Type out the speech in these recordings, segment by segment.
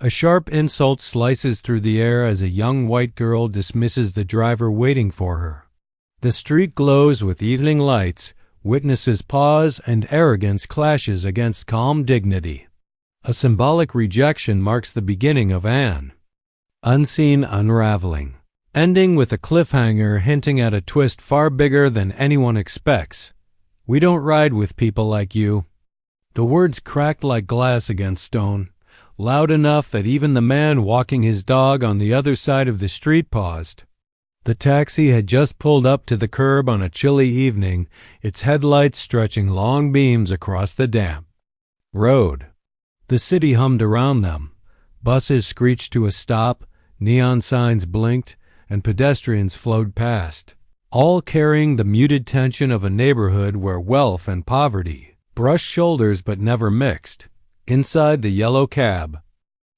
A sharp insult slices through the air as a young white girl dismisses the driver waiting for her. The street glows with evening lights, witnesses pause, and arrogance clashes against calm dignity. A symbolic rejection marks the beginning of an unseen unraveling, ending with a cliffhanger hinting at a twist far bigger than anyone expects. "We don't ride with people like you." The words cracked like glass against stone, loud enough that even the man walking his dog on the other side of the street paused. The taxi had just pulled up to the curb on a chilly evening, its headlights stretching long beams across the damp road. The city hummed around them. Buses screeched to a stop, neon signs blinked, and pedestrians flowed past, all carrying the muted tension of a neighborhood where wealth and poverty brushed shoulders but never mixed. Inside the yellow cab,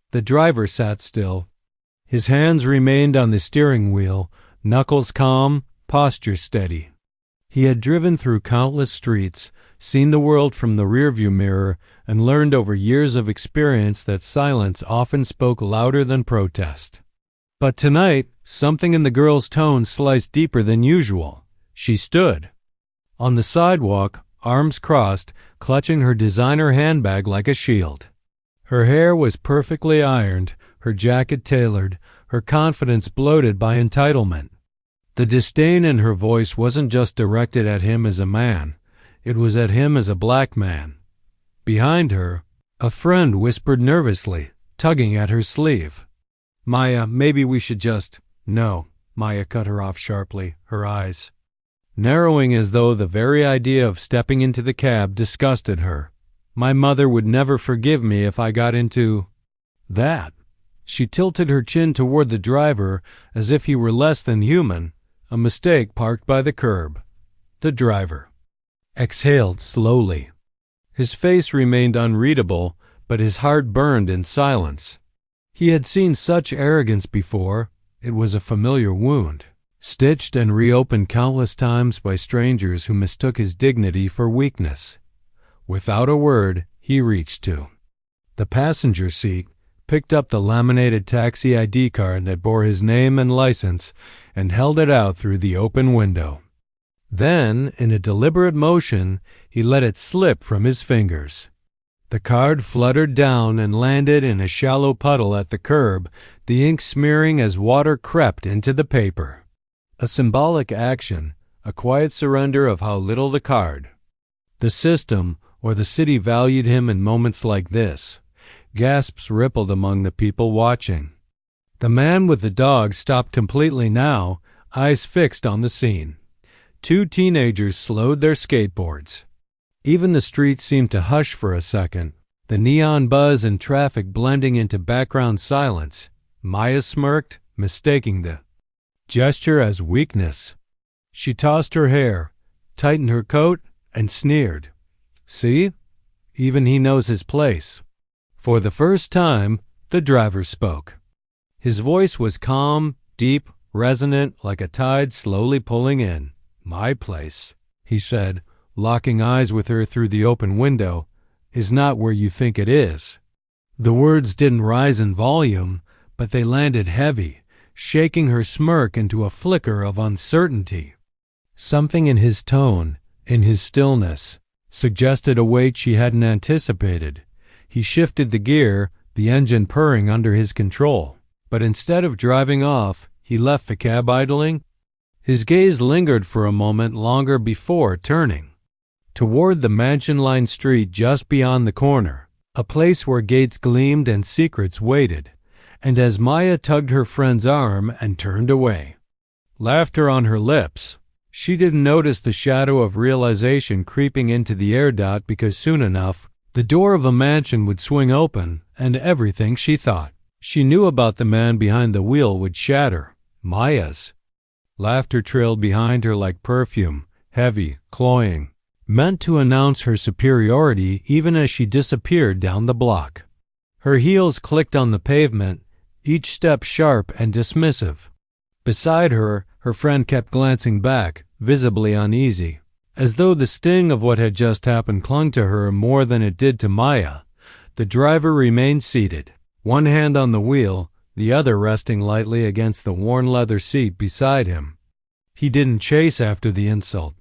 the driver sat still. His hands remained on the steering wheel, knuckles calm, posture steady. He had driven through countless streets, seen the world from the rearview mirror, and learned over years of experience that silence often spoke louder than protest. But tonight, something in the girl's tone sliced deeper than usual. She stood on the sidewalk, arms crossed, clutching her designer handbag like a shield. Her hair was perfectly ironed, her jacket tailored, her confidence bloated by entitlement. The disdain in her voice wasn't just directed at him as a man, it was at him as a black man. Behind her, a friend whispered nervously, tugging at her sleeve. "Maya, maybe we should just—" "No," Maya cut her off sharply, her eyes narrowing as though the very idea of stepping into the cab disgusted her. "My mother would never forgive me if I got into that." She tilted her chin toward the driver as if he were less than human, a mistake parked by the curb. The driver exhaled slowly. His face remained unreadable, but his heart burned in silence. He had seen such arrogance before. It was a familiar wound, stitched and reopened countless times by strangers who mistook his dignity for weakness. Without a word, he reached to the passenger seat, picked up the laminated taxi ID card that bore his name and license, and held it out through the open window. Then, in a deliberate motion, he let it slip from his fingers. The card fluttered down and landed in a shallow puddle at the curb, the ink smearing as water crept into the paper. A symbolic action, a quiet surrender of how little the card, the system, or the city valued him in moments like this. Gasps rippled among the people watching. The man with the dog stopped completely now, eyes fixed on the scene. Two teenagers slowed their skateboards. Even the street seemed to hush for a second, the neon buzz and traffic blending into background silence. Maya smirked, mistaking the gesture as weakness. She tossed her hair, tightened her coat, and sneered. "See? Even he knows his place." For the first time, the driver spoke. His voice was calm, deep, resonant, like a tide slowly pulling in. "My place," he said, locking eyes with her through the open window, "is not where you think it is." The words didn't rise in volume, but they landed heavy, shaking her smirk into a flicker of uncertainty. Something in his tone, in his stillness, suggested a weight she hadn't anticipated. He shifted the gear, the engine purring under his control. But instead of driving off, he left the cab idling. His gaze lingered for a moment longer before turning toward the mansion-lined street just beyond the corner, a place where gates gleamed and secrets waited. And as Maya tugged her friend's arm and turned away, laughter on her lips, she didn't notice the shadow of realization creeping into the air dot because soon enough, the door of a mansion would swing open, and everything she thought she knew about the man behind the wheel would shatter. Maya's laughter trailed behind her like perfume, heavy, cloying, meant to announce her superiority even as she disappeared down the block. Her heels clicked on the pavement, each step sharp and dismissive. Beside her, her friend kept glancing back, visibly uneasy, as though the sting of what had just happened clung to her more than it did to Maya. The driver remained seated, one hand on the wheel, the other resting lightly against the worn leather seat beside him. He didn't chase after the insult.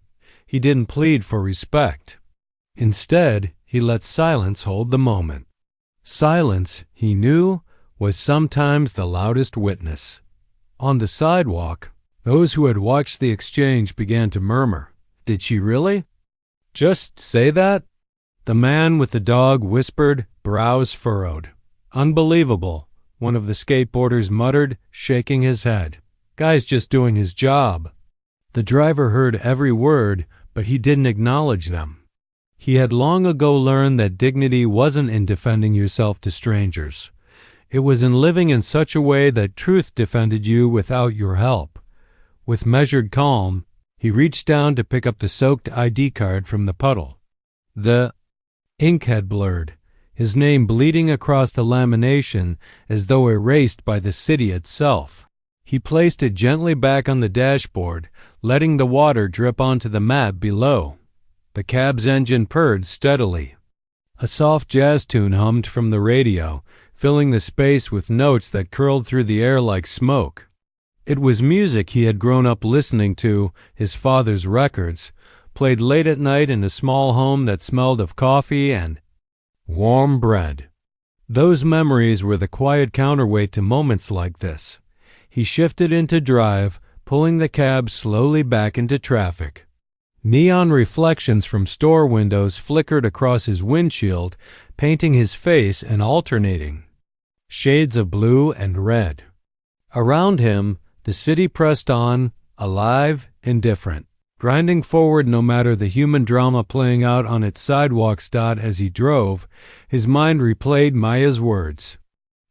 He didn't plead for respect. Instead, he let silence hold the moment. Silence, he knew, was sometimes the loudest witness. On the sidewalk, those who had watched the exchange began to murmur, "Did she really just say that?" The man with the dog whispered, brows furrowed. "Unbelievable," one of the skateboarders muttered, shaking his head. "Guy's just doing his job." The driver heard every word, but he didn't acknowledge them. He had long ago learned that dignity wasn't in defending yourself to strangers. It was in living in such a way that truth defended you without your help. With measured calm, he reached down to pick up the soaked ID card from the puddle. The ink had blurred, his name bleeding across the lamination as though erased by the city itself. He placed it gently back on the dashboard, letting the water drip onto the mat below. The cab's engine purred steadily. A soft jazz tune hummed from the radio, filling the space with notes that curled through the air like smoke. It was music he had grown up listening to, his father's records, played late at night in a small home that smelled of coffee and warm bread. Those memories were the quiet counterweight to moments like this. He shifted into drive, pulling the cab slowly back into traffic. Neon reflections from store windows flickered across his windshield, painting his face and alternating shades of blue and red. Around him, the city pressed on, alive, indifferent, grinding forward no matter the human drama playing out on its sidewalks. As he drove, his mind replayed Maya's words.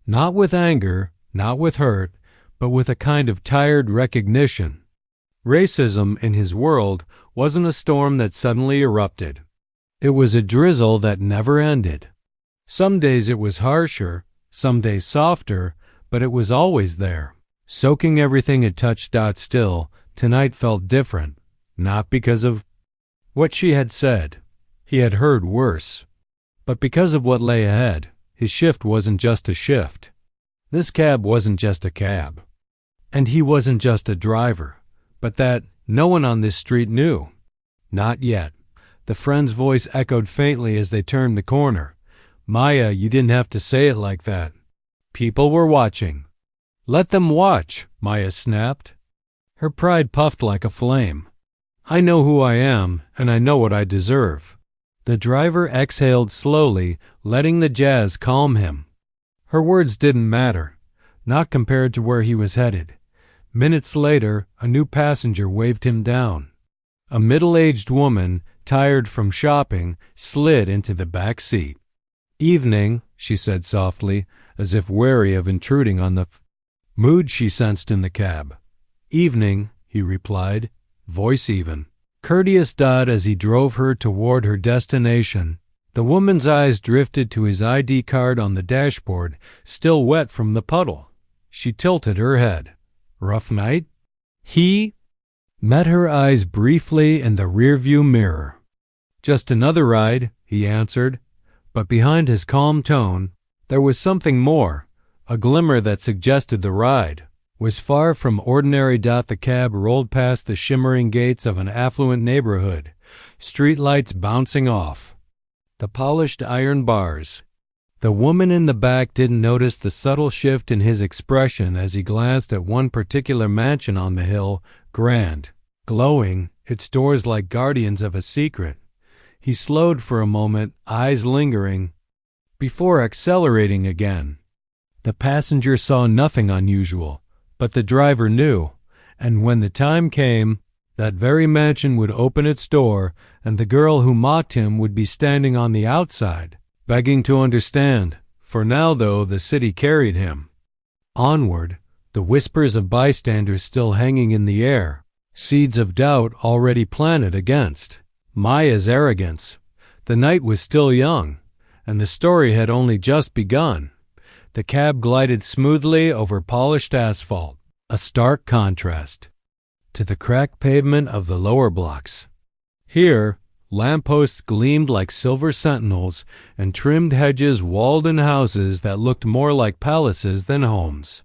Not with anger, not with hurt, but with a kind of tired recognition. Racism in his world wasn't a storm that suddenly erupted. It was a drizzle that never ended. Some days it was harsher, some days softer, but it was always there, soaking everything it touched. Still, tonight felt different, not because of what she had said. He had heard worse. But because of what lay ahead. His shift wasn't just a shift. This cab wasn't just a cab. And he wasn't just a driver. But that no one on this street knew. Not yet. The friend's voice echoed faintly as they turned the corner. "Maya, you didn't have to say it like that. People were watching." "Let them watch," Maya snapped. Her pride puffed like a flame. "I know who I am, and I know what I deserve." The driver exhaled slowly, letting the jazz calm him. Her words didn't matter, not compared to where he was headed. Minutes later, a new passenger waved him down. A middle-aged woman, tired from shopping, slid into the back seat. "Evening," she said softly, as if wary of intruding on the mood she sensed in the cab. "Evening," he replied, voice even, courteous. As he drove her toward her destination, the woman's eyes drifted to his ID card on the dashboard, still wet from the puddle. She tilted her head. "Rough night?" He met her eyes briefly in the rearview mirror. "Just another ride," he answered, but behind his calm tone, there was something more, a glimmer that suggested the ride was far from ordinary. The cab rolled past the shimmering gates of an affluent neighborhood, streetlights bouncing off the polished iron bars. The woman in the back didn't notice the subtle shift in his expression as he glanced at one particular mansion on the hill, grand, glowing, its doors like guardians of a secret. He slowed for a moment, eyes lingering, before accelerating again. The passenger saw nothing unusual, but the driver knew, and when the time came, that very mansion would open its door, and the girl who mocked him would be standing on the outside, begging to understand. For now, though, the city carried him onward, the whispers of bystanders still hanging in the air, seeds of doubt already planted against Maya's arrogance. The night was still young, and the story had only just begun. The cab glided smoothly over polished asphalt, a stark contrast to the cracked pavement of the lower blocks. Here, Lampposts gleamed like silver sentinels, and trimmed hedges walled in houses that looked more like palaces than homes.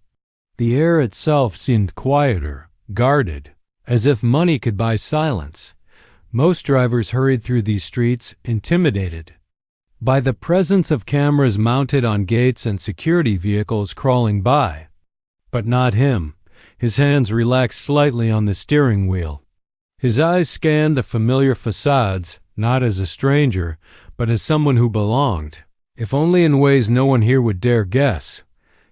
The air itself seemed quieter, guarded, as if money could buy silence. Most drivers hurried through these streets, intimidated by the presence of cameras mounted on gates and security vehicles crawling by. But not him. His hands relaxed slightly on the steering wheel. His eyes scanned the familiar facades, not as a stranger, but as someone who belonged, if only in ways no one here would dare guess.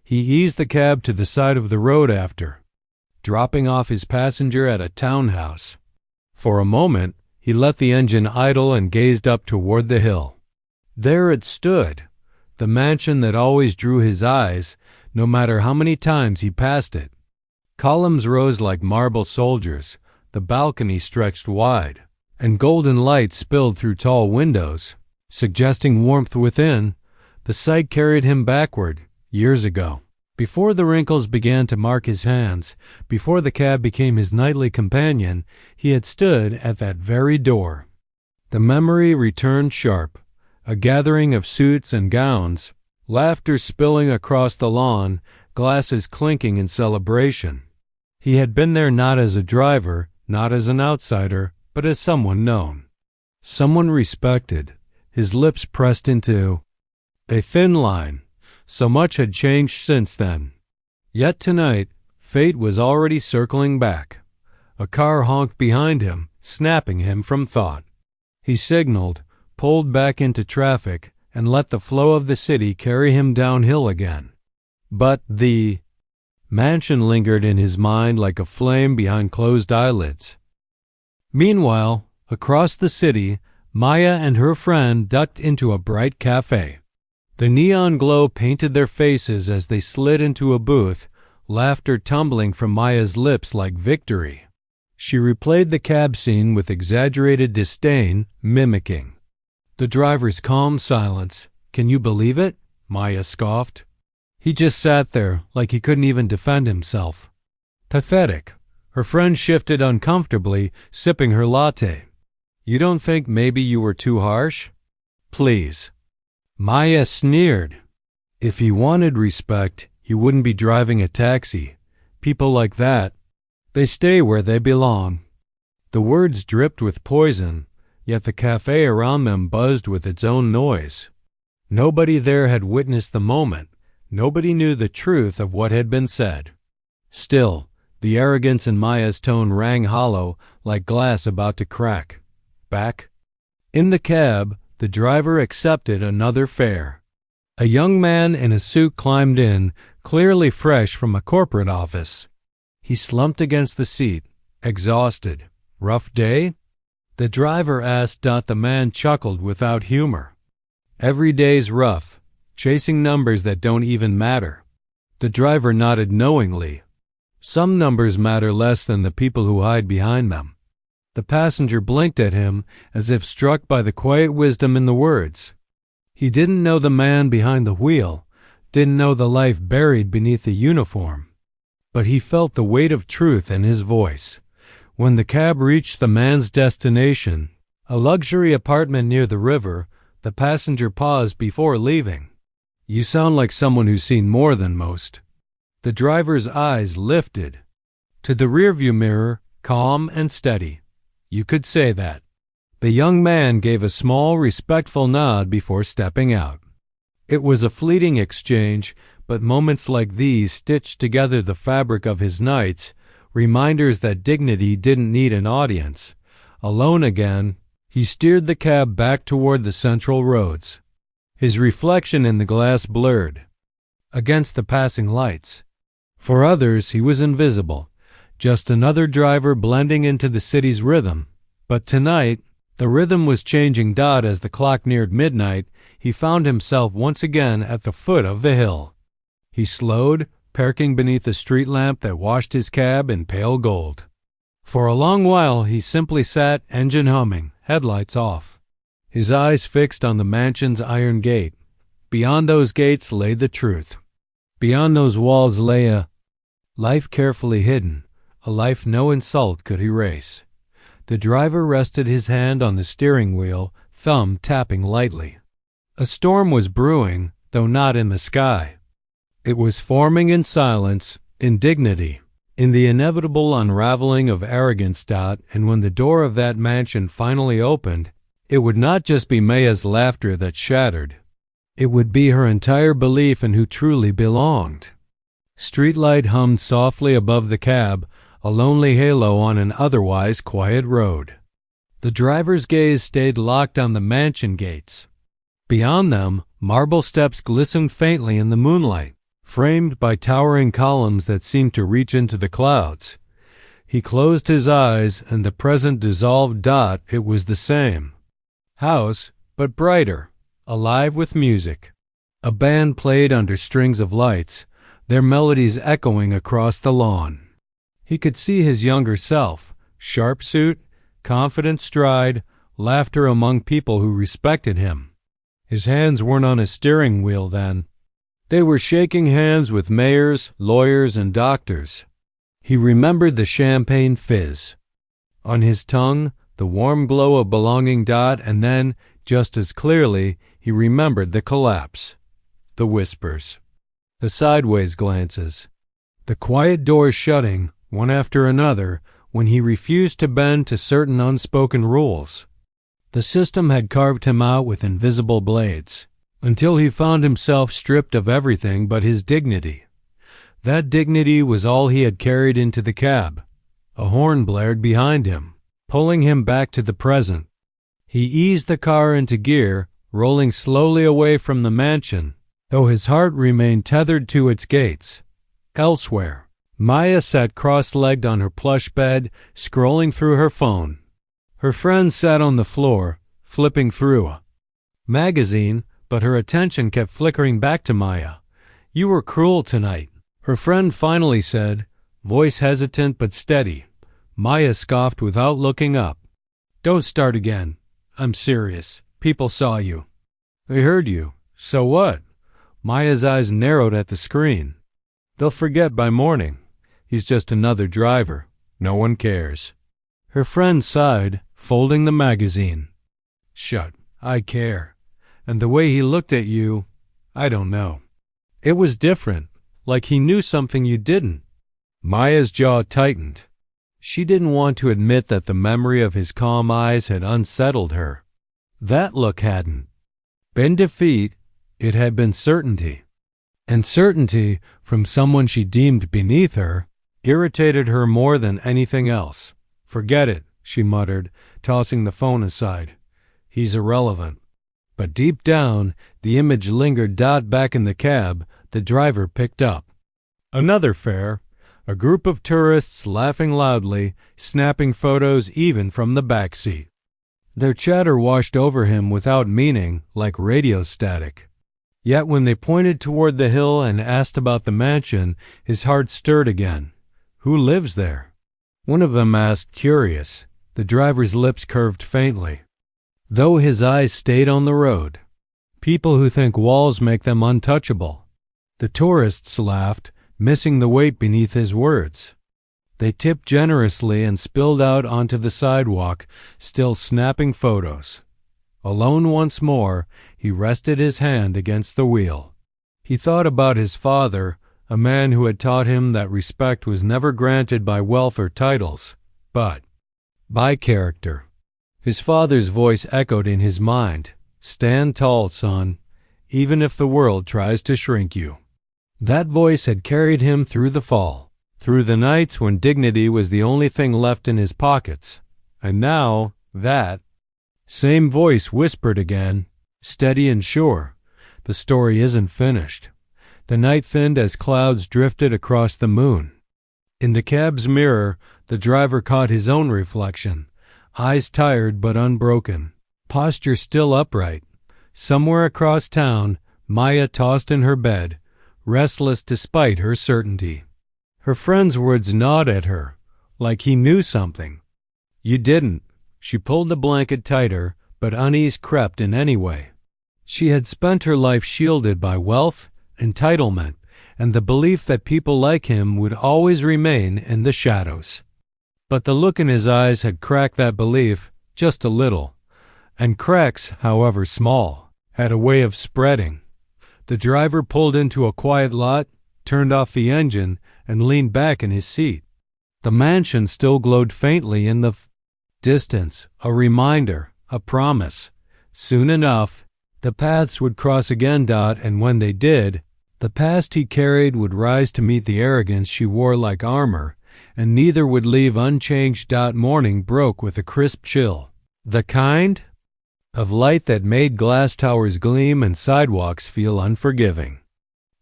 He eased the cab to the side of the road after dropping off his passenger at a townhouse. For a moment, he let the engine idle and gazed up toward the hill. There it stood, the mansion that always drew his eyes, no matter how many times he passed it. Columns rose like marble soldiers, the balcony stretched wide, and golden light spilled through tall windows, suggesting warmth within. The sight carried him backward, years ago. Before the wrinkles began to mark his hands, before the cab became his nightly companion, he had stood at that very door. The memory returned sharp. A gathering of suits and gowns, laughter spilling across the lawn, glasses clinking in celebration. He had been there not as a driver, not as an outsider, but as someone known, someone respected. His lips pressed into a thin line. So much had changed since then. Yet tonight, fate was already circling back. A car honked behind him, snapping him from thought. He signaled, pulled back into traffic, and let the flow of the city carry him downhill again. But the mansion lingered in his mind like a flame behind closed eyelids. Meanwhile, across the city, Maya and her friend ducked into a bright cafe. The neon glow painted their faces as they slid into a booth, laughter tumbling from Maya's lips like victory. She replayed the cab scene with exaggerated disdain, mimicking the driver's calm silence. "Can you believe it?" Maya scoffed. He just sat there like he couldn't even defend himself. Pathetic. Her friend shifted uncomfortably, sipping her latte. "You don't think maybe you were too harsh?" "Please." Maya sneered. If he wanted respect, he wouldn't be driving a taxi. People like that, they stay where they belong. The words dripped with poison, yet the cafe around them buzzed with its own noise. Nobody there had witnessed the moment. Nobody knew the truth of what had been said. Still, the arrogance in Maya's tone rang hollow, like glass about to crack. Back in the cab, the driver accepted another fare. A young man in a suit climbed in, clearly fresh from a corporate office. He slumped against the seat, exhausted. "Rough day?" the driver asked. The man chuckled without humor. "Every day's rough, chasing numbers that don't even matter." The driver nodded knowingly. Some numbers matter less than the people who hide behind them. The passenger blinked at him as if struck by the quiet wisdom in the words. He didn't know the man behind the wheel, didn't know the life buried beneath the uniform. But he felt the weight of truth in his voice. When the cab reached the man's destination, a luxury apartment near the river, the passenger paused before leaving. "You sound like someone who's seen more than most." The driver's eyes lifted to the rearview mirror, calm and steady. "You could say that." The young man gave a small, respectful nod before stepping out. It was a fleeting exchange, but moments like these stitched together the fabric of his nights, reminders that dignity didn't need an audience. Alone again, he steered the cab back toward the central roads. His reflection in the glass blurred against the passing lights. For others, he was invisible. Just another driver blending into the city's rhythm. But tonight, the rhythm was changing. As the clock neared midnight, he found himself once again at the foot of the hill. He slowed, parking beneath a street lamp that washed his cab in pale gold. For a long while, he simply sat, engine humming, headlights off. His eyes fixed on the mansion's iron gate. Beyond those gates lay the truth. Beyond those walls lay a life carefully hidden. A life no insult could erase. The driver rested his hand on the steering wheel, thumb tapping lightly. A storm was brewing, though not in the sky. It was forming in silence, in dignity, in the inevitable unraveling of arrogance. And when the door of that mansion finally opened, it would not just be Maya's laughter that shattered. It would be her entire belief in who truly belonged. Streetlight hummed softly above the cab, a lonely halo on an otherwise quiet road. The driver's gaze stayed locked on the mansion gates. Beyond them, marble steps glistened faintly in the moonlight, framed by towering columns that seemed to reach into the clouds. He closed his eyes, and the present dissolved. It was the same house, but brighter, alive with music. A band played under strings of lights, their melodies echoing across the lawn. He could see his younger self, sharp suit, confident stride, laughter among people who respected him. His hands weren't on his steering wheel then. They were shaking hands with mayors, lawyers, and doctors. He remembered the champagne fizz. On his tongue, the warm glow of belonging. And then, just as clearly, he remembered the collapse. The whispers. The sideways glances. The quiet doors shutting, one after another, when he refused to bend to certain unspoken rules. The system had carved him out with invisible blades, until he found himself stripped of everything but his dignity. That dignity was all he had carried into the cab. A horn blared behind him, pulling him back to the present. He eased the car into gear, rolling slowly away from the mansion, though his heart remained tethered to its gates. Elsewhere, Maya sat cross-legged on her plush bed, scrolling through her phone. Her friend sat on the floor, flipping through a magazine, but her attention kept flickering back to Maya. "You were cruel tonight," her friend finally said, voice hesitant but steady. Maya scoffed without looking up. "Don't start again. I'm serious. People saw you." "They heard you. So what?" Maya's eyes narrowed at the screen. "They'll forget by morning. He's just another driver. No one cares." Her friend sighed, folding the magazine. "Shut. I care. And the way he looked at you, I don't know. It was different, like he knew something you didn't." Maya's jaw tightened. She didn't want to admit that the memory of his calm eyes had unsettled her. That look hadn't been defeat, it had been certainty. And certainty, from someone she deemed beneath her, irritated her more than anything else. "Forget it," she muttered, tossing the phone aside. "He's irrelevant." But deep down, the image lingered. Back in the cab, the driver picked up another fare, a group of tourists laughing loudly, snapping photos even from the back seat. Their chatter washed over him without meaning, like radio static. Yet when they pointed toward the hill and asked about the mansion, his heart stirred again. "Who lives there?" One of them asked, curious. The driver's lips curved faintly, though his eyes stayed on the road. "People who think walls make them untouchable." The tourists laughed, missing the weight beneath his words. They tipped generously and spilled out onto the sidewalk, still snapping photos. Alone once more, he rested his hand against the wheel. He thought about his father, a man who had taught him that respect was never granted by wealth or titles, but by character. His father's voice echoed in his mind. "Stand tall, son, even if the world tries to shrink you." That voice had carried him through the fall, through the nights when dignity was the only thing left in his pockets. And now, that same voice whispered again, steady and sure, "The story isn't finished." The night thinned as clouds drifted across the moon. In the cab's mirror, the driver caught his own reflection, eyes tired but unbroken, posture still upright. Somewhere across town, Maya tossed in her bed, restless despite her certainty. Her friend's words gnawed at her, like he knew something. "You didn't." She pulled the blanket tighter, but unease crept in anyway. She had spent her life shielded by wealth, entitlement, and the belief that people like him would always remain in the shadows. But the look in his eyes had cracked that belief just a little, and cracks, however small, had a way of spreading. The driver pulled into a quiet lot, turned off the engine, and leaned back in his seat. The mansion still glowed faintly in the distance, a reminder, a promise. Soon enough, the paths would cross again. And when they did, the past he carried would rise to meet the arrogance she wore like armor, and neither would leave unchanged. Morning broke with a crisp chill, the kind of light that made glass towers gleam and sidewalks feel unforgiving.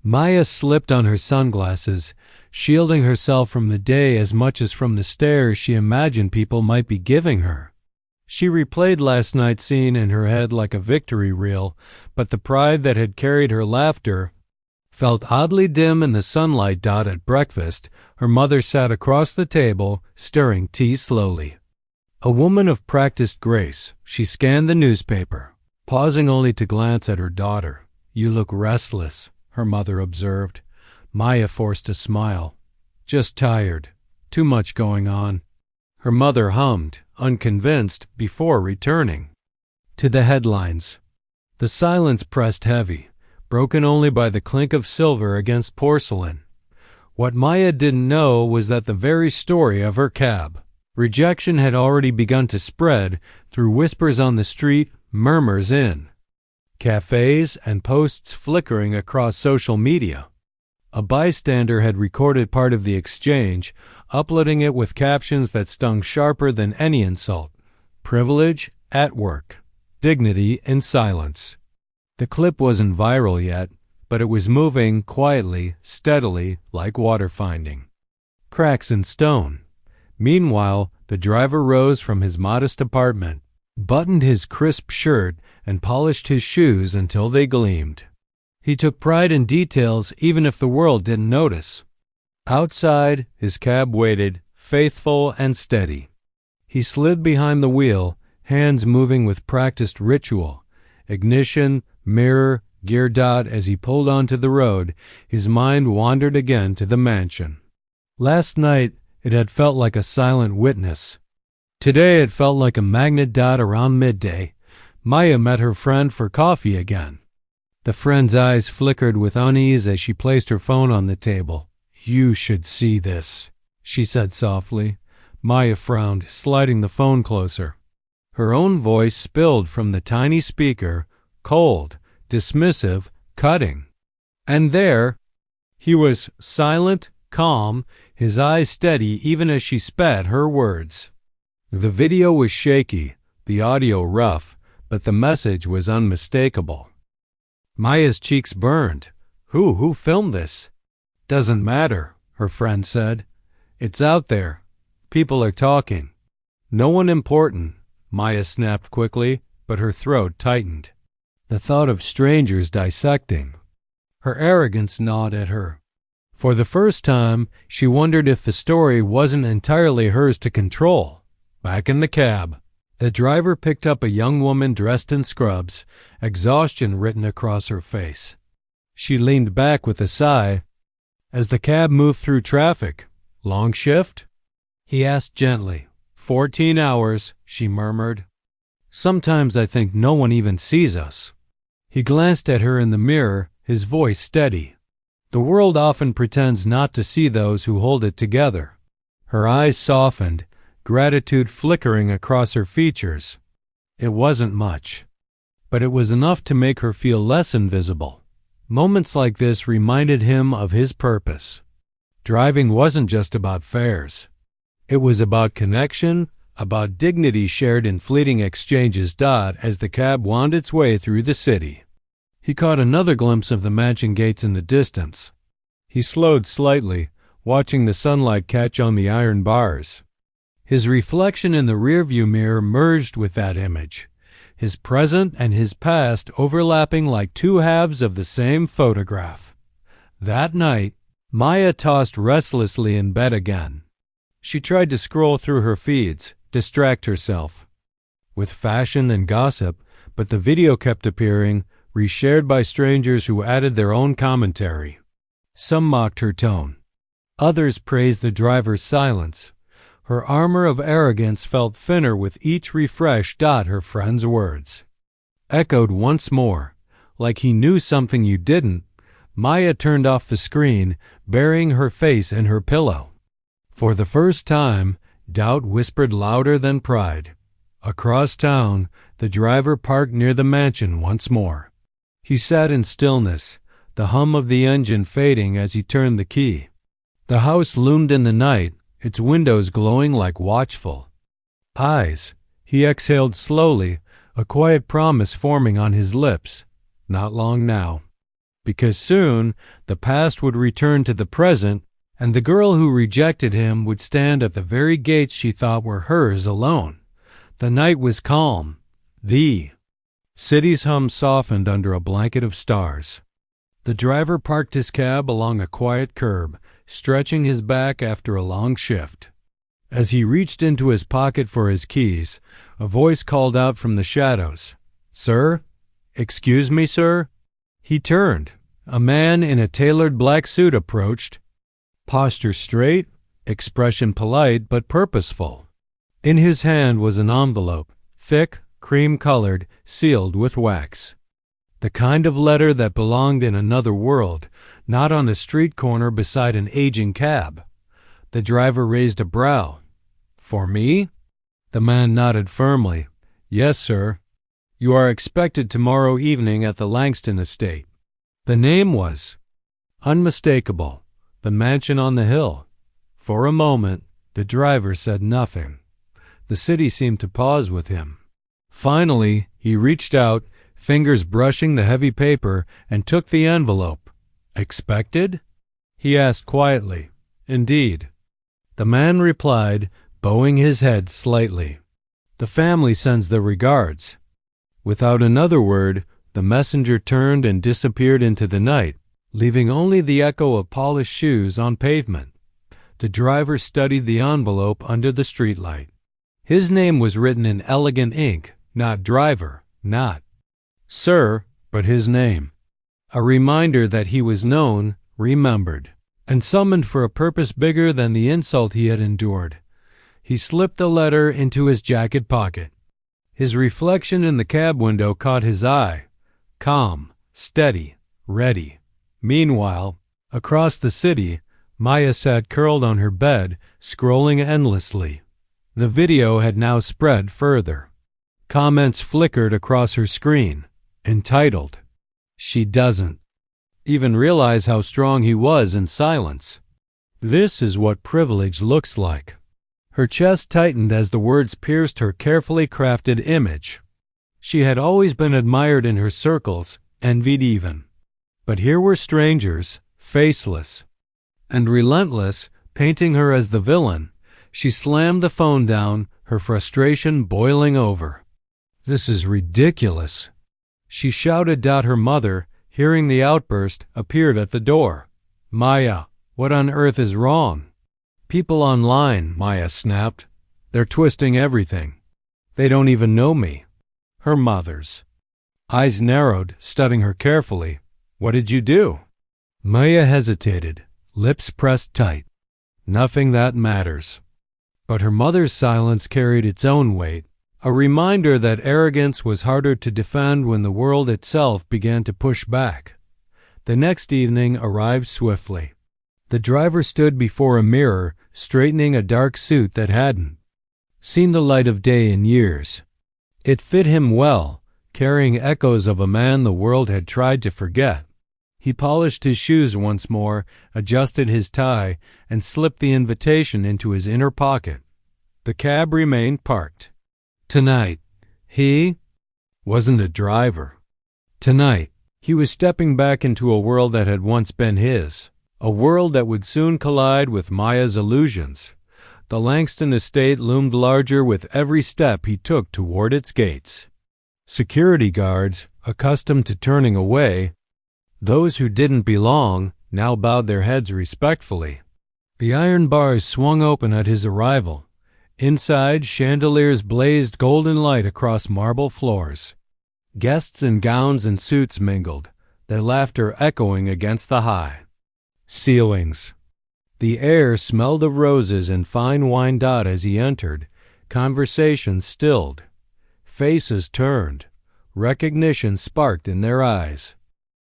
Maya slipped on her sunglasses, shielding herself from the day as much as from the stares she imagined people might be giving her. She replayed last night's scene in her head like a victory reel, but the pride that had carried her laughter felt oddly dim in the sunlight. At breakfast, her mother sat across the table, stirring tea slowly. A woman of practiced grace, she scanned the newspaper, pausing only to glance at her daughter. "You look restless," her mother observed. Maya forced a smile. "Just tired. Too much going on." Her mother hummed, unconvinced, before returning to the headlines. The silence pressed heavy, broken only by the clink of silver against porcelain. What Maya didn't know was that the very story of her cab rejection had already begun to spread through whispers on the street, murmurs in cafes, and posts flickering across social media. A bystander had recorded part of the exchange, uploading it with captions that stung sharper than any insult. Privilege at work. Dignity in silence. The clip wasn't viral yet, but it was moving quietly, steadily, like water finding cracks in stone. Meanwhile, the driver rose from his modest apartment, buttoned his crisp shirt, and polished his shoes until they gleamed. He took pride in details even if the world didn't notice. Outside, his cab waited, faithful and steady. He slid behind the wheel, hands moving with practiced ritual. Ignition, mirror, gear. As he pulled onto the road, his mind wandered again to the mansion. Last night, it had felt like a silent witness. Today it felt like a magnet. Around midday, Maya met her friend for coffee again. The friend's eyes flickered with unease as she placed her phone on the table. "You should see this," she said softly. Maya frowned, sliding the phone closer. Her own voice spilled from the tiny speaker, cold, dismissive, cutting. And there, he was, silent, calm, his eyes steady even as she spat her words. The video was shaky, the audio rough, but the message was unmistakable. Maya's cheeks burned. Who filmed this?" "Doesn't matter," her friend said. "It's out there. People are talking." "No one important," Maya snapped quickly, but her throat tightened. The thought of strangers dissecting. Her arrogance gnawed at her. For the first time, she wondered if the story wasn't entirely hers to control. Back in the cab, the driver picked up a young woman dressed in scrubs, exhaustion written across her face. She leaned back with a sigh. As the cab moved through traffic, "Long shift?" he asked gently. 14 hours, she murmured. "Sometimes I think no one even sees us." He glanced at her in the mirror, his voice steady. "The world often pretends not to see those who hold it together." Her eyes softened, gratitude flickering across her features. It wasn't much, but it was enough to make her feel less invisible. Moments like this reminded him of his purpose. Driving wasn't just about fares. It was about connection, about dignity shared in fleeting exchanges. As the cab wound its way through the city, he caught another glimpse of the mansion gates in the distance. He slowed slightly, watching the sunlight catch on the iron bars. His reflection in the rearview mirror merged with that image, his present and his past overlapping like two halves of the same photograph. That night, Maya tossed restlessly in bed again. She tried to scroll through her feeds, distract herself with fashion and gossip, but the video kept appearing, reshared by strangers who added their own commentary. Some mocked her tone. Others praised the driver's silence. Her armor of arrogance felt thinner with each refreshed dot her friend's words. Echoed once more, like he knew something you didn't. Maya turned off the screen, burying her face in her pillow. For the first time, doubt whispered louder than pride. Across town, the driver parked near the mansion once more. He sat in stillness, the hum of the engine fading as he turned the key. The house loomed in the night, its windows glowing like watchful eyes. He exhaled slowly, a quiet promise forming on his lips. Not long now. Because soon, the past would return to the present, and the girl who rejected him would stand at the very gates she thought were hers alone. The night was calm. The city's hum softened under a blanket of stars. The driver parked his cab along a quiet curb, stretching his back after a long shift. As he reached into his pocket for his keys, a voice called out from the shadows, "Sir? Excuse me, sir?" He turned. A man in a tailored black suit approached, posture straight, expression polite but purposeful. In his hand was an envelope, thick, cream-colored, sealed with wax. The kind of letter that belonged in another world, not on a street corner beside an aging cab. The driver raised a brow. "For me?" The man nodded firmly. "Yes, sir. You are expected tomorrow evening at the Langston estate." The name was unmistakable. The mansion on the hill. For a moment, the driver said nothing. The city seemed to pause with him. Finally, he reached out, fingers brushing the heavy paper, and took the envelope. "Expected?" he asked quietly. "Indeed." The man replied, bowing his head slightly. "The family sends their regards." Without another word, the messenger turned and disappeared into the night, leaving only the echo of polished shoes on pavement. The driver studied the envelope under the streetlight. His name was written in elegant ink, not driver, not sir, but his name. A reminder that he was known, remembered, and summoned for a purpose bigger than the insult he had endured. He slipped the letter into his jacket pocket. His reflection in the cab window caught his eye. Calm, steady, ready. Meanwhile, across the city, Maya sat curled on her bed, scrolling endlessly. The video had now spread further. Comments flickered across her screen, entitled, "She doesn't even realize how strong he was in silence. This is what privilege looks like." Her chest tightened as the words pierced her carefully crafted image. She had always been admired in her circles, envied even. But here were strangers, faceless and relentless, painting her as the villain. She slammed the phone down, her frustration boiling over. "This is ridiculous," she shouted. Her mother, hearing the outburst, appeared at the door. "Maya, what on earth is wrong?" "People online," Maya snapped. "They're twisting everything. They don't even know me." Her mother's eyes narrowed, studying her carefully. "What did you do?" Maya hesitated, lips pressed tight. "Nothing that matters." But her mother's silence carried its own weight, a reminder that arrogance was harder to defend when the world itself began to push back. The next evening arrived swiftly. The driver stood before a mirror, straightening a dark suit that hadn't seen the light of day in years. It fit him well, carrying echoes of a man the world had tried to forget. He polished his shoes once more, adjusted his tie, and slipped the invitation into his inner pocket. The cab remained parked. Tonight, he wasn't a driver. Tonight, he was stepping back into a world that had once been his, a world that would soon collide with Maya's illusions. The Langston estate loomed larger with every step he took toward its gates. Security guards, accustomed to turning away, those who didn't belong, now bowed their heads respectfully. The iron bars swung open at his arrival. Inside, chandeliers blazed golden light across marble floors. Guests in gowns and suits mingled, their laughter echoing against the high ceilings. The air smelled of roses and fine wine. As he entered, conversation stilled. Faces turned. Recognition sparked in their eyes.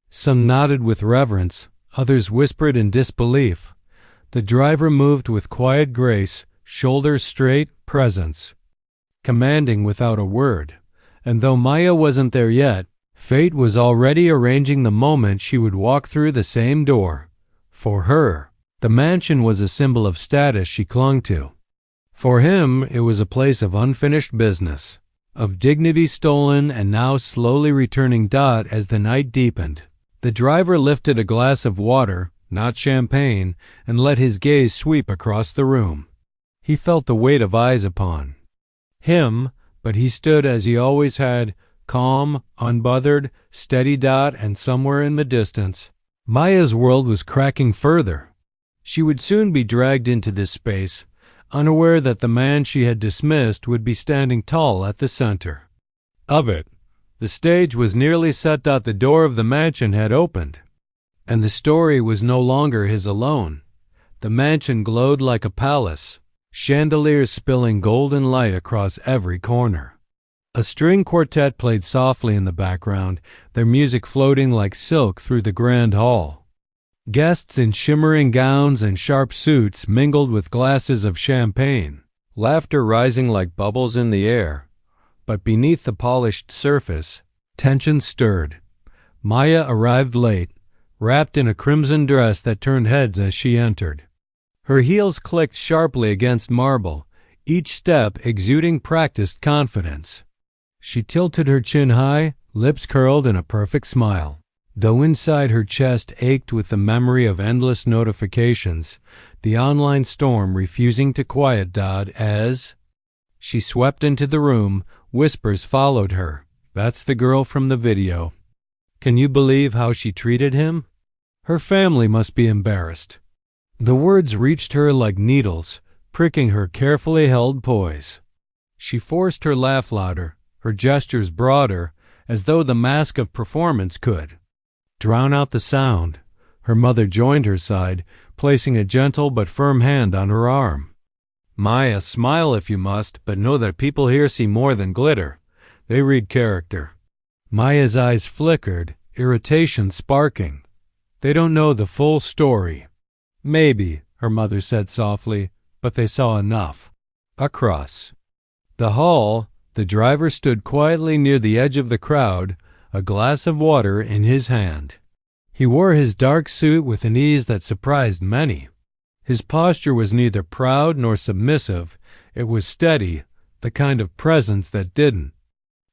Some nodded with reverence, others whispered in disbelief. The driver moved with quiet grace, shoulders straight, presence commanding without a word. And though Maya wasn't there yet, fate was already arranging the moment she would walk through the same door. For her, the mansion was a symbol of status she clung to. For him, it was a place of unfinished business, of dignity stolen and now slowly returning. As the night deepened, the driver lifted a glass of water, not champagne, and let his gaze sweep across the room. He felt the weight of eyes upon him, but he stood as he always had, calm, unbothered, steady. And somewhere in the distance, Maya's world was cracking further. She would soon be dragged into this space, unaware that the man she had dismissed would be standing tall at the center of it. The stage was nearly set. The door of the mansion had opened, and the story was no longer his alone. The mansion glowed like a palace, chandeliers spilling golden light across every corner. A string quartet played softly in the background, their music floating like silk through the grand hall. Guests in shimmering gowns and sharp suits mingled with glasses of champagne, laughter rising like bubbles in the air. But beneath the polished surface, tension stirred. Maya arrived late, wrapped in a crimson dress that turned heads as she entered. Her heels clicked sharply against marble, each step exuding practiced confidence. She tilted her chin high, lips curled in a perfect smile. Though inside her chest ached with the memory of endless notifications, the online storm refusing to quiet. As she swept into the room, whispers followed her. "That's the girl from the video. Can you believe how she treated him? Her family must be embarrassed." The words reached her like needles, pricking her carefully held poise. She forced her laugh louder, her gestures broader, as though the mask of performance could drown out the sound. Her mother joined her side, placing a gentle but firm hand on her arm. "Maya, smile if you must, but know that people here see more than glitter. They read character." Maya's eyes flickered, irritation sparking. "They don't know the full story." "Maybe," her mother said softly, "but they saw enough." Across the hall, the driver stood quietly near the edge of the crowd, a glass of water in his hand. He wore his dark suit with an ease that surprised many. His posture was neither proud nor submissive. It was steady, the kind of presence that didn't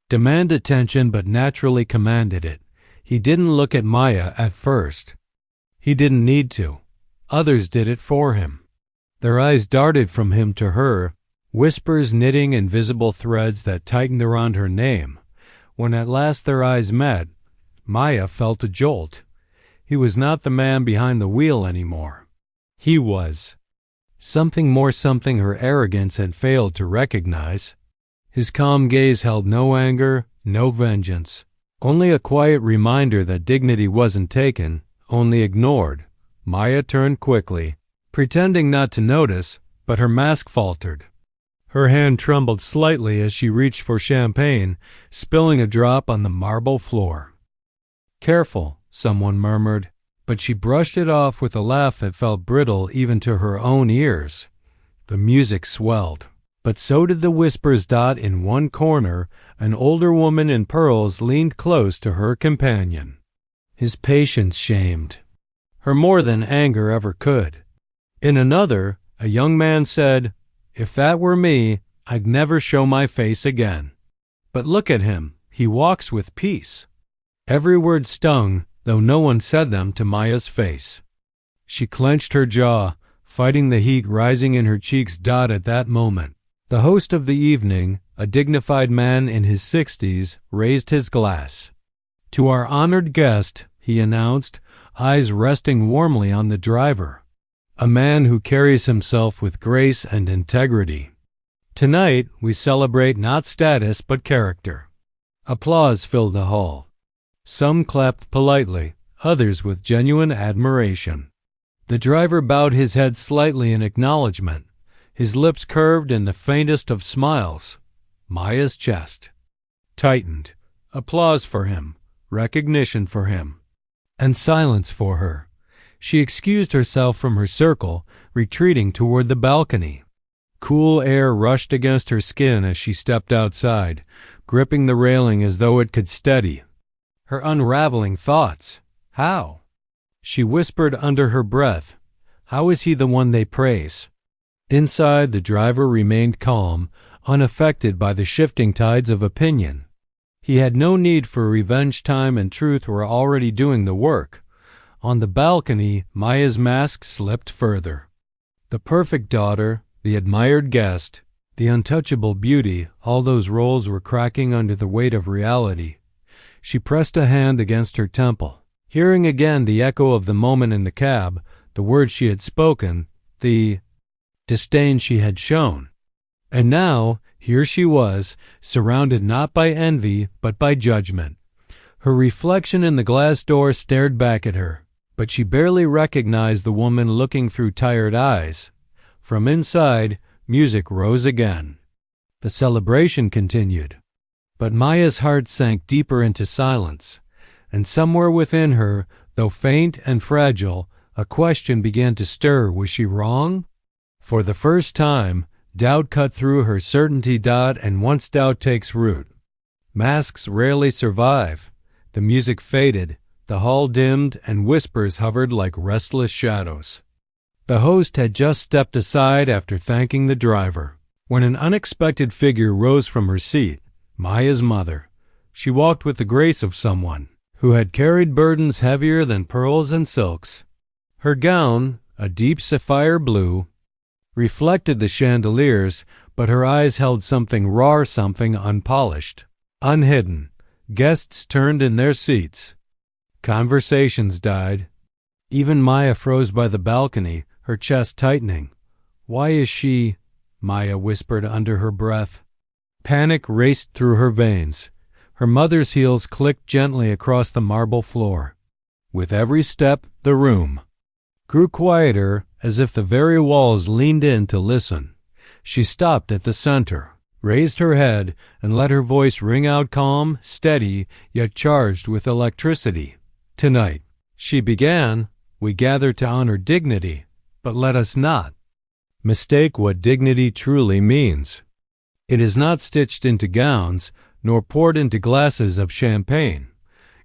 demand attention but naturally commanded it. He didn't look at Maya at first. He didn't need to. Others did it for him. Their eyes darted from him to her, whispers knitting invisible threads that tightened around her name. When at last their eyes met, Maya felt a jolt. He was not the man behind the wheel anymore. He was something more, something her arrogance had failed to recognize. His calm gaze held no anger, no vengeance, only a quiet reminder that dignity wasn't taken, only ignored. Maya turned quickly, pretending not to notice, but her mask faltered. Her hand trembled slightly as she reached for champagne, spilling a drop on the marble floor. "Careful," someone murmured, but she brushed it off with a laugh that felt brittle even to her own ears. The music swelled, but so did the whispers. In one corner, an older woman in pearls leaned close to her companion. His patience shamed her more than anger ever could. In another, a young man said, "If that were me, I'd never show my face again. But look at him, he walks with peace." Every word stung, though no one said them to Maya's face. She clenched her jaw, fighting the heat rising in her cheeks. At that moment, the host of the evening, a dignified man in his 60s, raised his glass. "To our honored guest," he announced, eyes resting warmly on the driver, "a man who carries himself with grace and integrity. Tonight we celebrate not status but character." Applause filled the hall. Some clapped politely, others with genuine admiration. The driver bowed his head slightly in acknowledgement, his lips curved in the faintest of smiles. Maya's chest tightened. Applause for him, recognition for him, and silence for her. She excused herself from her circle, retreating toward the balcony. Cool air rushed against her skin as she stepped outside, gripping the railing as though it could steady her unraveling thoughts. How? She whispered under her breath. How is he the one they praise? Inside, the driver remained calm, unaffected by the shifting tides of opinion. He had no need for revenge. Time and truth were already doing the work. On the balcony, Maya's mask slipped further. The perfect daughter, the admired guest, the untouchable beauty, all those roles were cracking under the weight of reality. She pressed a hand against her temple, hearing again the echo of the moment in the cab, the words she had spoken, the disdain she had shown. And now, here she was, surrounded not by envy, but by judgment. Her reflection in the glass door stared back at her, but she barely recognized the woman looking through tired eyes. From inside, music rose again. The celebration continued. But Maya's heart sank deeper into silence, and somewhere within her, though faint and fragile, a question began to stir. Was she wrong? For the first time, doubt cut through her certainty. And once doubt takes root, masks rarely survive. The music faded, the hall dimmed, and whispers hovered like restless shadows. The host had just stepped aside after thanking the driver, when an unexpected figure rose from her seat. Maya's mother. She walked with the grace of someone who had carried burdens heavier than pearls and silks. Her gown, a deep sapphire blue, reflected the chandeliers, but her eyes held something raw, something unpolished, unhidden. Guests turned in their seats. Conversations died. Even Maya froze by the balcony, her chest tightening. Why is she? Maya whispered under her breath. Panic raced through her veins. Her mother's heels clicked gently across the marble floor. With every step, the room grew quieter, as if the very walls leaned in to listen. She stopped at the center, raised her head, and let her voice ring out calm, steady, yet charged with electricity. Tonight, she began, we gather to honor dignity, but let us not mistake what dignity truly means. It is not stitched into gowns, nor poured into glasses of champagne.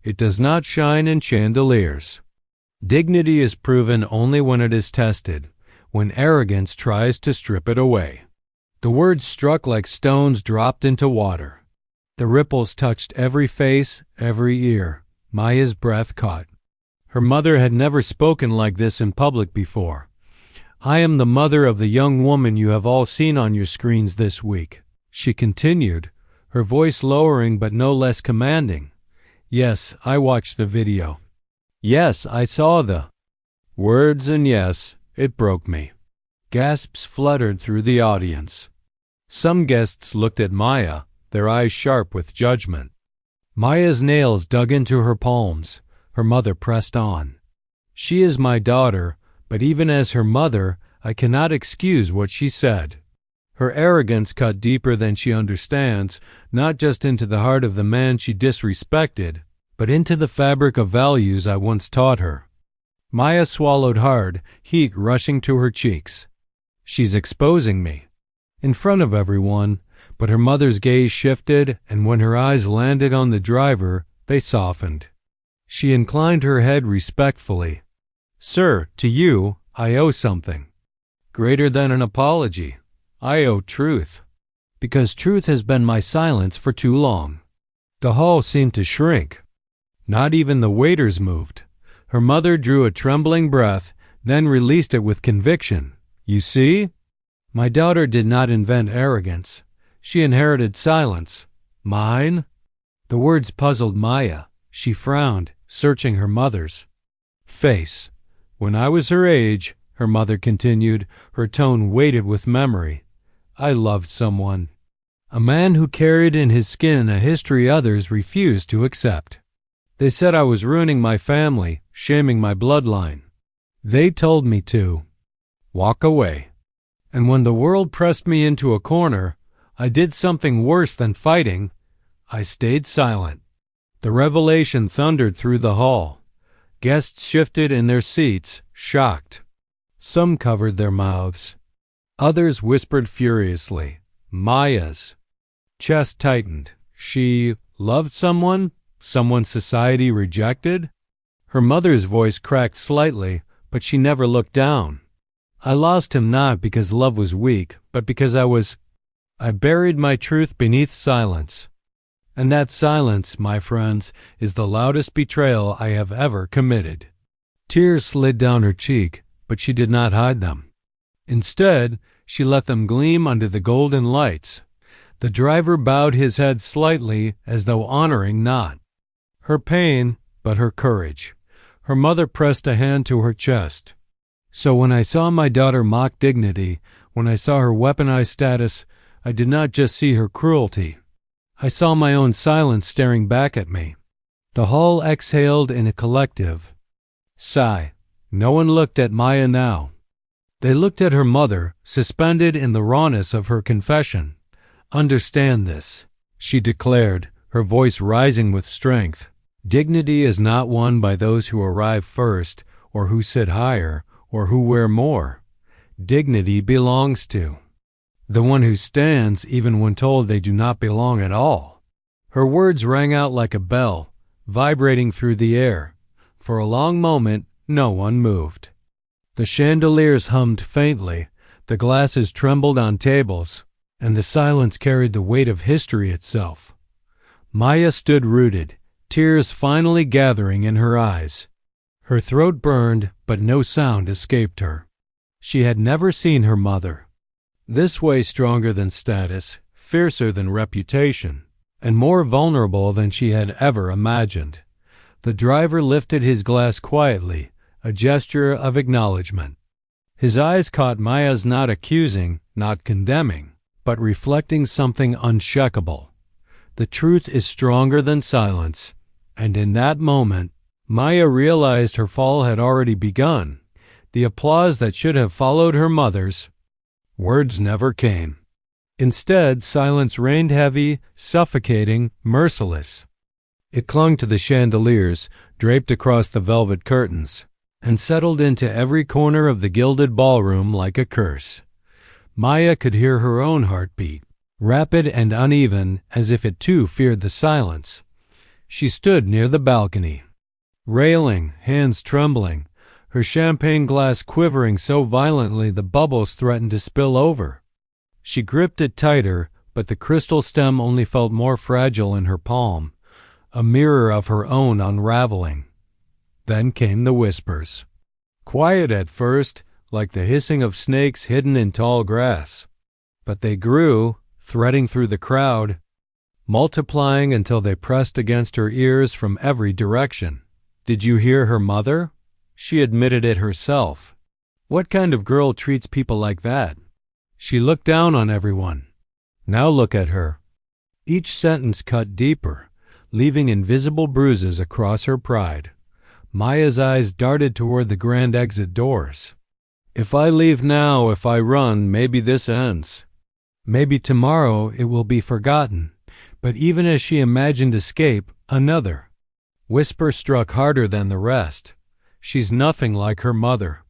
It does not shine in chandeliers. Dignity is proven only when it is tested, when arrogance tries to strip it away. The words struck like stones dropped into water. The ripples touched every face, every ear. Maya's breath caught. Her mother had never spoken like this in public before. I am the mother of the young woman you have all seen on your screens this week, she continued, her voice lowering but no less commanding. Yes, I watched the video. Yes, I saw the words, and yes, it broke me. Gasps fluttered through the audience. Some guests looked at Maya, their eyes sharp with judgment. Maya's nails dug into her palms. Her mother pressed on. She is my daughter, but even as her mother, I cannot excuse what she said. Her arrogance cut deeper than she understands, not just into the heart of the man she disrespected, but into the fabric of values I once taught her. Maya swallowed hard, heat rushing to her cheeks. She's exposing me. In front of everyone, but her mother's gaze shifted, and when her eyes landed on the driver, they softened. She inclined her head respectfully. Sir, to you, I owe something. Greater than an apology. I owe truth. Because truth has been my silence for too long. The hall seemed to shrink. Not even the waiters moved. Her mother drew a trembling breath, then released it with conviction. You see? My daughter did not invent arrogance. She inherited silence. Mine? The words puzzled Maya. She frowned, searching her mother's face. When I was her age, her mother continued, her tone weighted with memory, I loved someone. A man who carried in his skin a history others refused to accept. They said I was ruining my family, shaming my bloodline. They told me to walk away. And when the world pressed me into a corner, I did something worse than fighting. I stayed silent. The revelation thundered through the hall. Guests shifted in their seats, shocked. Some covered their mouths. Others whispered furiously. Maya's chest tightened. She loved someone? Someone society rejected? Her mother's voice cracked slightly, but she never looked down. I lost him not because love was weak, but because I buried my truth beneath silence. And that silence, my friends, is the loudest betrayal I have ever committed. Tears slid down her cheek, but she did not hide them. Instead, she let them gleam under the golden lights. The driver bowed his head slightly as though honoring not her pain, but her courage. Her mother pressed a hand to her chest. So when I saw my daughter mock dignity, when I saw her weaponize status, I did not just see her cruelty. I saw my own silence staring back at me. The hall exhaled in a collective sigh. No one looked at Maya now. They looked at her mother, suspended in the rawness of her confession. Understand this, she declared, her voice rising with strength. Dignity is not won by those who arrive first, or who sit higher, or who wear more. Dignity belongs to the one who stands even when told they do not belong at all. Her words rang out like a bell, vibrating through the air. For a long moment, no one moved. The chandeliers hummed faintly, the glasses trembled on tables, and the silence carried the weight of history itself. Maya stood rooted, tears finally gathering in her eyes. Her throat burned, but no sound escaped her. She had never seen her mother this way, stronger than status, fiercer than reputation, and more vulnerable than she had ever imagined. The driver lifted his glass quietly, a gesture of acknowledgement. His eyes caught Maya's, not accusing, not condemning, but reflecting something unshakable. The truth is stronger than silence, and in that moment, Maya realized her fall had already begun. The applause that should have followed her mother's words never came. Instead, silence reigned heavy, suffocating, merciless. It clung to the chandeliers, draped across the velvet curtains, and settled into every corner of the gilded ballroom like a curse. Maya could hear her own heartbeat, rapid and uneven, as if it too feared the silence. She stood near the balcony, railing, hands trembling, her champagne glass quivering so violently the bubbles threatened to spill over. She gripped it tighter, but the crystal stem only felt more fragile in her palm, a mirror of her own unraveling. Then came the whispers. Quiet at first, like the hissing of snakes hidden in tall grass. But they grew, threading through the crowd, multiplying until they pressed against her ears from every direction. Did you hear her mother? She admitted it herself. What kind of girl treats people like that? She looked down on everyone. Now look at her. Each sentence cut deeper, leaving invisible bruises across her pride. Maya's eyes darted toward the grand exit doors. If I leave now, if I run, maybe this ends. Maybe tomorrow it will be forgotten. But even as she imagined escape, another whisper struck harder than the rest. She's nothing like her mother.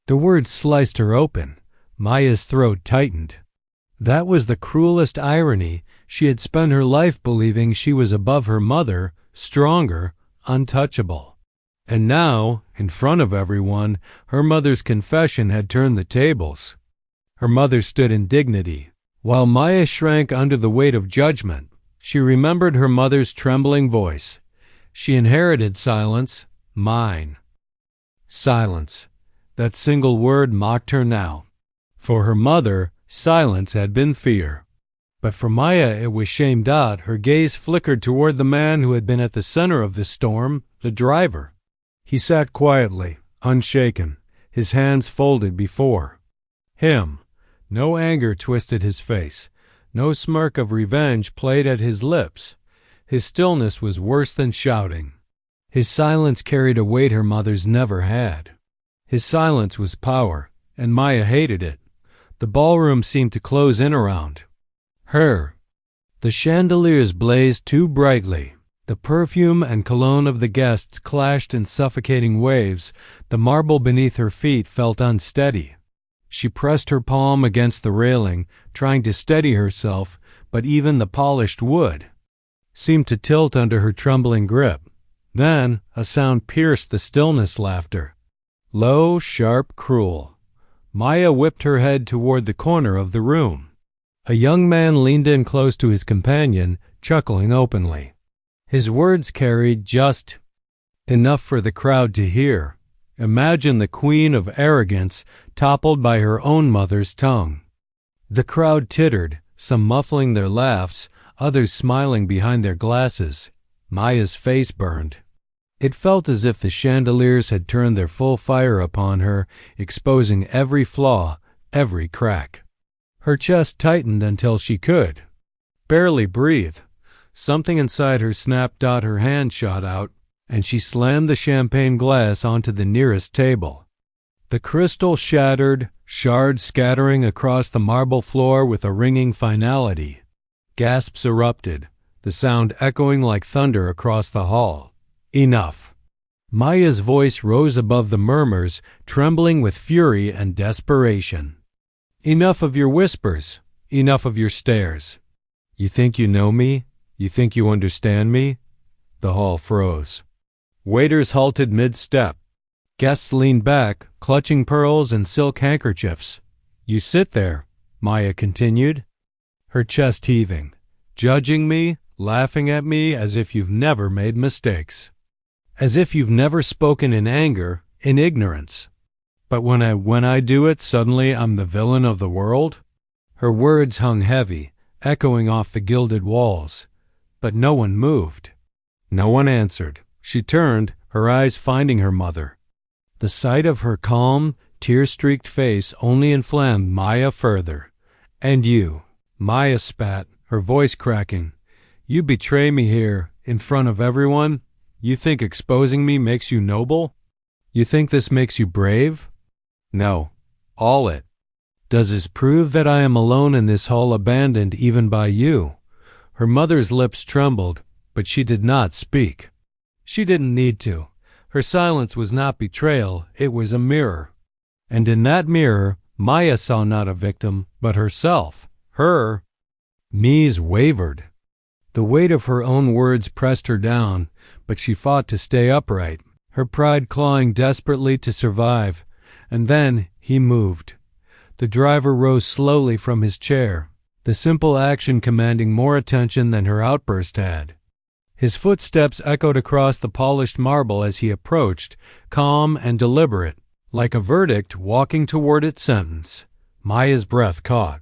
The words sliced her open. Maya's throat tightened. That was the cruelest irony. She had spent her life believing she was above her mother, stronger, untouchable. And now, in front of everyone, her mother's confession had turned the tables. Her mother stood in dignity, while Maya shrank under the weight of judgment. She remembered her mother's trembling voice. She inherited silence, mine. Silence. That single word mocked her now. For her mother, silence had been fear. But for Maya it was shame. Her gaze flickered toward the man who had been at the center of the storm, the driver. He sat quietly, unshaken, his hands folded before him. No anger twisted his face. No smirk of revenge played at his lips. His stillness was worse than shouting. His silence carried a weight her mother's never had. His silence was power, and Maya hated it. The ballroom seemed to close in around her. The chandeliers blazed too brightly. The perfume and cologne of the guests clashed in suffocating waves. The marble beneath her feet felt unsteady. She pressed her palm against the railing, trying to steady herself, but even the polished wood seemed to tilt under her trembling grip. Then a sound pierced the stillness. Laughter. Low, sharp, cruel. Maya whipped her head toward the corner of the room. A young man leaned in close to his companion, chuckling openly. His words carried just enough for the crowd to hear. Imagine the queen of arrogance toppled by her own mother's tongue. The crowd tittered, some muffling their laughs, others smiling behind their glasses. Maya's face burned. It felt as if the chandeliers had turned their full fire upon her, exposing every flaw, every crack. Her chest tightened until she could barely breathe. Something inside her snapped. Her hand shot out, and she slammed the champagne glass onto the nearest table. The crystal shattered, shards scattering across the marble floor with a ringing finality. Gasps erupted, the sound echoing like thunder across the hall. Enough. Maya's voice rose above the murmurs, trembling with fury and desperation. Enough of your whispers. Enough of your stares. You think you know me? You think you understand me? The hall froze. Waiters halted mid-step. Guests leaned back, clutching pearls and silk handkerchiefs. You sit there, Maya continued, her chest heaving, judging me, laughing at me as if you've never made mistakes. As if you've never spoken in anger, in ignorance. But when I do it, suddenly I'm the villain of the world? Her words hung heavy, echoing off the gilded walls. But no one moved. No one answered. She turned, her eyes finding her mother. The sight of her calm, tear-streaked face only inflamed Maya further. And you, Maya spat, her voice cracking. You betray me here, in front of everyone? You think exposing me makes you noble? You think this makes you brave? No. All it does is prove that I am alone in this hall, abandoned even by you. Her mother's lips trembled, but she did not speak. She didn't need to. Her silence was not betrayal, it was a mirror. And in that mirror, Maya saw not a victim, but herself. Her knees wavered. The weight of her own words pressed her down, but she fought to stay upright, her pride clawing desperately to survive. And then he moved. The driver rose slowly from his chair, the simple action commanding more attention than her outburst had. His footsteps echoed across the polished marble as he approached, calm and deliberate, like a verdict walking toward its sentence. Maya's breath caught.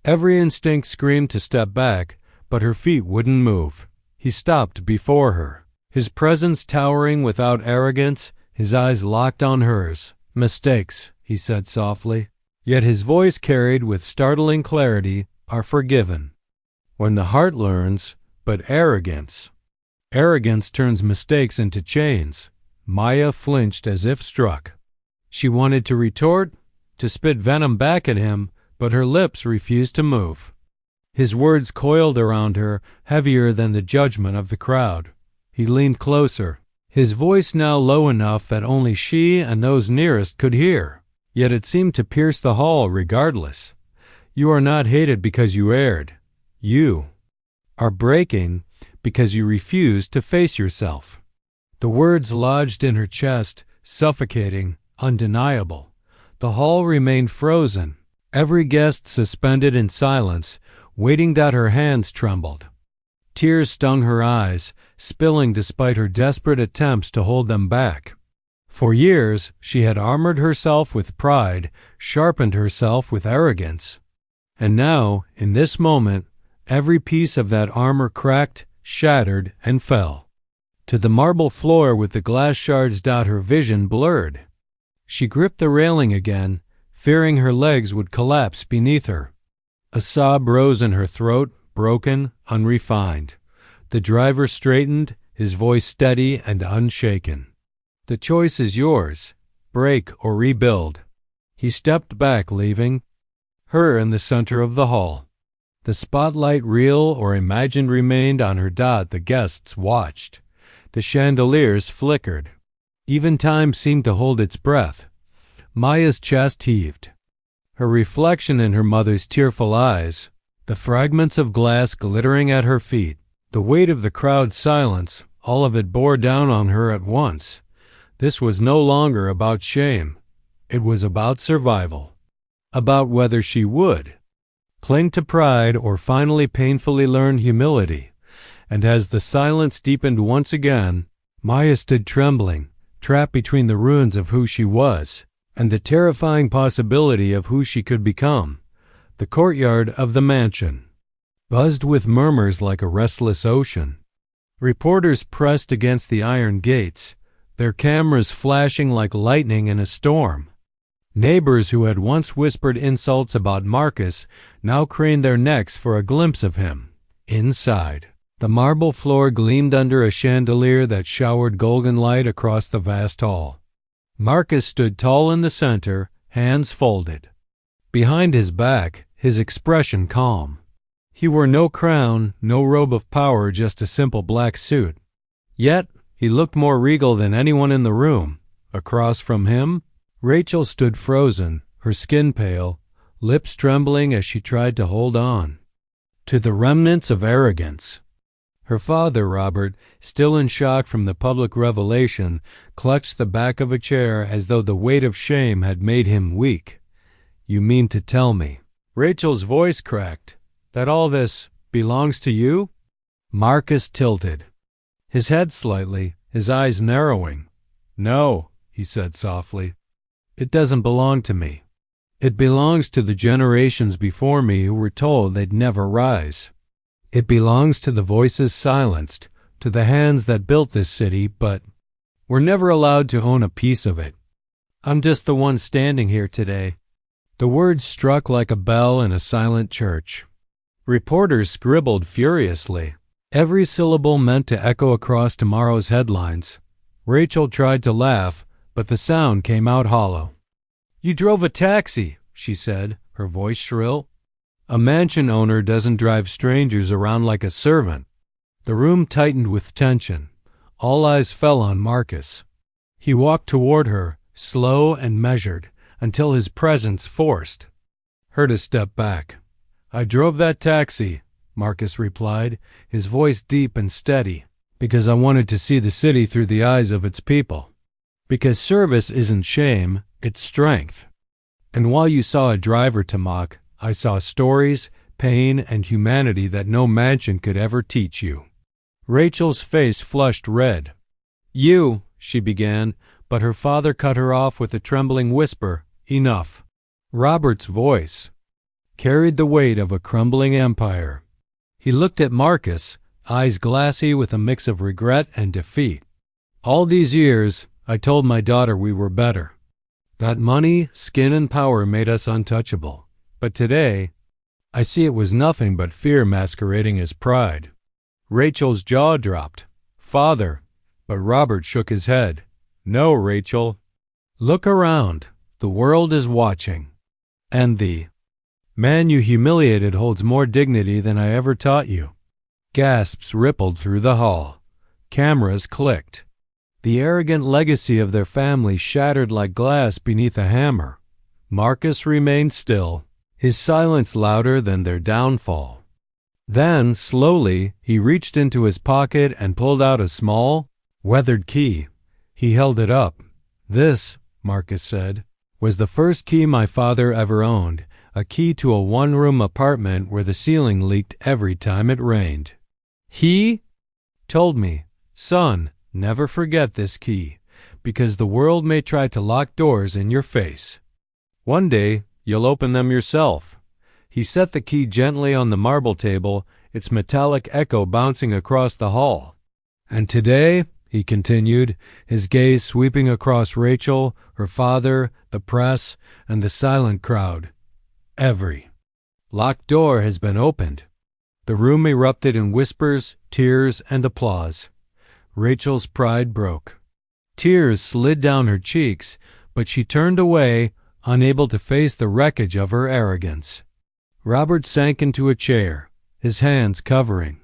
Every instinct screamed to step back, but her feet wouldn't move. He stopped before her, his presence towering without arrogance, his eyes locked on hers. Mistakes, he said softly, yet his voice carried with startling clarity, are forgiven. When the heart learns, but arrogance turns mistakes into chains. Maya flinched as if struck. She wanted to retort, to spit venom back at him, but her lips refused to move. His words coiled around her, heavier than the judgment of the crowd. He leaned closer, his voice now low enough that only she and those nearest could hear. Yet it seemed to pierce the hall regardless. You are not hated because you erred. You are breaking because you refuse to face yourself. The words lodged in her chest, suffocating, undeniable. The hall remained frozen, every guest suspended in silence, waiting. Her hands trembled. Tears stung her eyes, spilling despite her desperate attempts to hold them back. For years, she had armored herself with pride, sharpened herself with arrogance. And now, in this moment, every piece of that armor cracked, shattered, and fell to the marble floor with the glass shards. Her vision blurred. She gripped the railing again, fearing her legs would collapse beneath her. A sob rose in her throat, broken, unrefined. The driver straightened, his voice steady and unshaken. The choice is yours. break, or rebuild. He stepped back, leaving her in the center of the hall. The spotlight, real or imagined, remained on her. The guests watched. The chandeliers flickered. Even time seemed to hold its breath. Maya's chest heaved. Her reflection in her mother's tearful eyes, the fragments of glass glittering at her feet, the weight of the crowd's silence, all of it bore down on her at once. This was no longer about shame. It was about survival. About whether she would cling to pride or finally painfully learn humility. And as the silence deepened once again, Maya stood trembling, trapped between the ruins of who she was and the terrifying possibility of who she could become. The courtyard of the mansion buzzed with murmurs like a restless ocean. Reporters pressed against the iron gates, their cameras flashing like lightning in a storm. Neighbors who had once whispered insults about Marcus now craned their necks for a glimpse of him. Inside, the marble floor gleamed under a chandelier that showered golden light across the vast hall. Marcus stood tall in the center, hands folded. Behind his back, his expression calm. He wore no crown, no robe of power, just a simple black suit. Yet, he looked more regal than anyone in the room. Across from him, Rachel stood frozen, her skin pale, lips trembling as she tried to hold on to the remnants of arrogance. Her father, Robert, still in shock from the public revelation, clutched the back of a chair as though the weight of shame had made him weak. "You mean to tell me," Rachel's voice cracked, "that all this belongs to you?" Marcus tilted, his head slightly, his eyes narrowing. "No," he said softly. "It doesn't belong to me. It belongs to the generations before me who were told they'd never rise. It belongs to the voices silenced, to the hands that built this city, but were never allowed to own a piece of it. I'm just the one standing here today." The words struck like a bell in a silent church. Reporters scribbled furiously, every syllable meant to echo across tomorrow's headlines. Rachel tried to laugh, but the sound came out hollow. "You drove a taxi," she said, her voice shrill. "A mansion owner doesn't drive strangers around like a servant." The room tightened with tension. All eyes fell on Marcus. He walked toward her, slow and measured, until his presence forced her to step back. "I drove that taxi," Marcus replied, his voice deep and steady, "because I wanted to see the city through the eyes of its people. Because service isn't shame, it's strength. And while you saw a driver to mock, I saw stories, pain, and humanity that no mansion could ever teach you." Rachel's face flushed red. "You," she began, but her father cut her off with a trembling whisper, "Enough." Robert's voice carried the weight of a crumbling empire. He looked at Marcus, eyes glassy with a mix of regret and defeat. "All these years, I told my daughter we were better. That money, skin, and power made us untouchable. But today, I see it was nothing but fear masquerading as pride." Rachel's jaw dropped. "Father," but Robert shook his head. "No, Rachel. Look around. The world is watching. And the man you humiliated holds more dignity than I ever taught you." Gasps rippled through the hall. Cameras clicked. The arrogant legacy of their family shattered like glass beneath a hammer. Marcus remained still, his silence louder than their downfall. Then, slowly, he reached into his pocket and pulled out a small, weathered key. He held it up. "This," Marcus said, "was the first key my father ever owned, a key to a one-room apartment where the ceiling leaked every time it rained. He told me, 'Son, never forget this key, because the world may try to lock doors in your face. One day, you'll open them yourself.'" He set the key gently on the marble table, its metallic echo bouncing across the hall. "And today," he continued, his gaze sweeping across Rachel, her father, the press, and the silent crowd, "every locked door has been opened." The room erupted in whispers, tears, and applause. Rachel's pride broke. Tears slid down her cheeks, but she turned away, unable to face the wreckage of her arrogance. Robert sank into a chair, his hands covering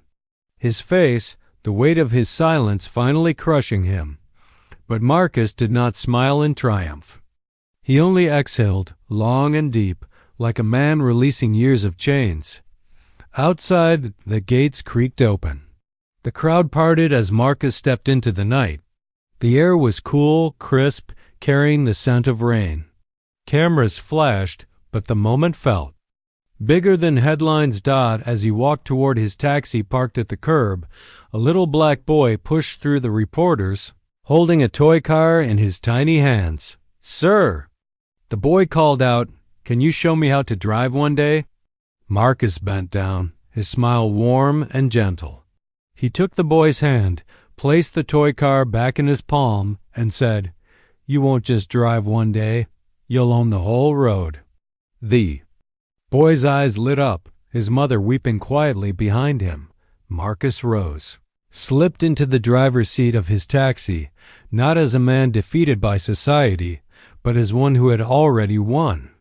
his face, the weight of his silence finally crushing him. But Marcus did not smile in triumph. He only exhaled, long and deep, like a man releasing years of chains. Outside, the gates creaked open. The crowd parted as Marcus stepped into the night. The air was cool, crisp, carrying the scent of rain. Cameras flashed, but the moment felt bigger than headlines. As he walked toward his taxi parked at the curb, a little black boy pushed through the reporters, holding a toy car in his tiny hands. "Sir," the boy called out, "can you show me how to drive one day?" Marcus bent down, his smile warm and gentle. He took the boy's hand, placed the toy car back in his palm, and said, "You won't just drive one day, you'll own the whole road." The boy's eyes lit up, his mother weeping quietly behind him. Marcus rose, slipped into the driver's seat of his taxi, not as a man defeated by society, but as one who had already won.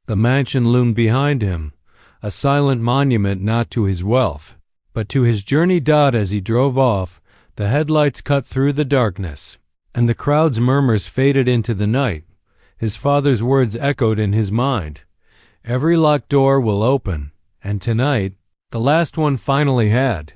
The mansion loomed behind him, a silent monument not to his wealth, but to his journey. As he drove off, the headlights cut through the darkness, and the crowd's murmurs faded into the night. His father's words echoed in his mind. Every locked door will open, and tonight, the last one finally had.